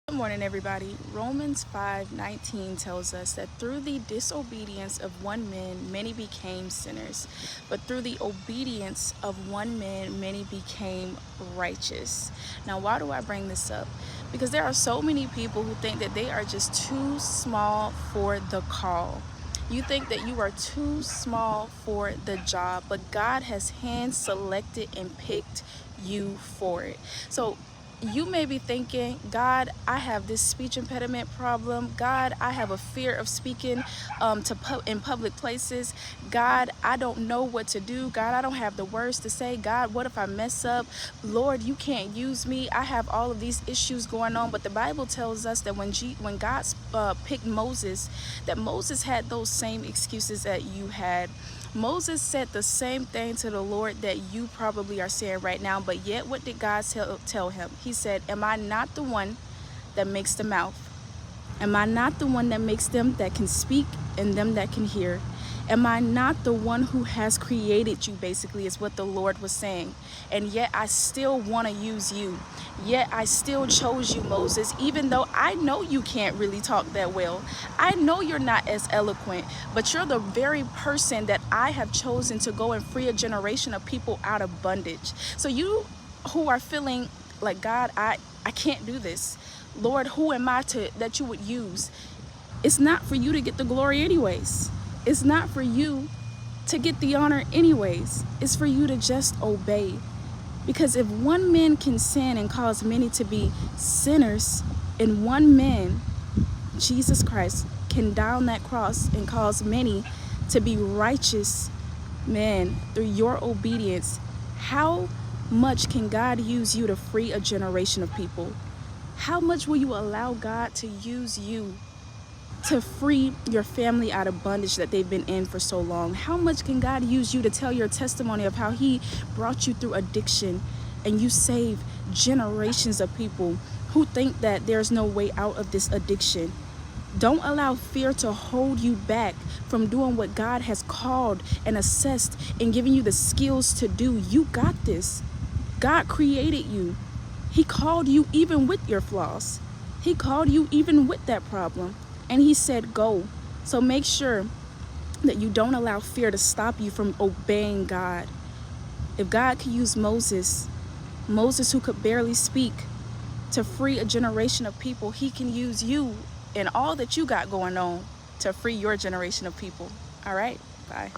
Good morning, everybody. Romans 5:19 tells us that through the disobedience of one man, many became sinners, but through the obedience of one man, many became righteous. Now, why do I bring this up? Because there are so many people who think that they are just too small for the call. You think that you are too small for the job, but God has hand selected and picked you for it. So you may be thinking, God, I have this speech impediment problem. God, I have a fear of speaking in public places. God, I don't know what to do. God, I don't have the words to say. God, what if I mess up? Lord, you can't use me. I have all of these issues going on. But the Bible tells us that when God picked Moses, that Moses had those same excuses that you had. Moses said the same thing to the Lord that you probably are saying right now, but yet what did God tell him? He said, am I not the one that makes the mouth? Am I not the one that makes them that can speak and them that can hear? Am I not the one who has created you, basically, is what the Lord was saying. And yet I still want to use you. Yet I still chose you, Moses, even though I know you can't really talk that well. I know you're not as eloquent, but you're the very person that I have chosen to go and free a generation of people out of bondage. So you who are feeling like, God, I can't do this. Lord, who am I that you would use? It's not for you to get the glory anyways. It's not for you to get the honor anyways. It's for you to just obey. Because if one man can sin and cause many to be sinners, and one man, Jesus Christ, can die on that cross and cause many to be righteous, man, through your obedience, how much can God use you to free a generation of people? How much will you allow God to use you to free your family out of bondage that they've been in for so long? How much can God use you to tell your testimony of how he brought you through addiction and you saved generations of people who think that there's no way out of this addiction? Don't allow fear to hold you back from doing what God has called and assessed and given you the skills to do. You got this. God created you. He called you even with your flaws. He called you even with that problem. And he said, go. So make sure that you don't allow fear to stop you from obeying God. If God could use Moses who could barely speak, to free a generation of people, he can use you and all that you got going on to free your generation of people. All right, bye.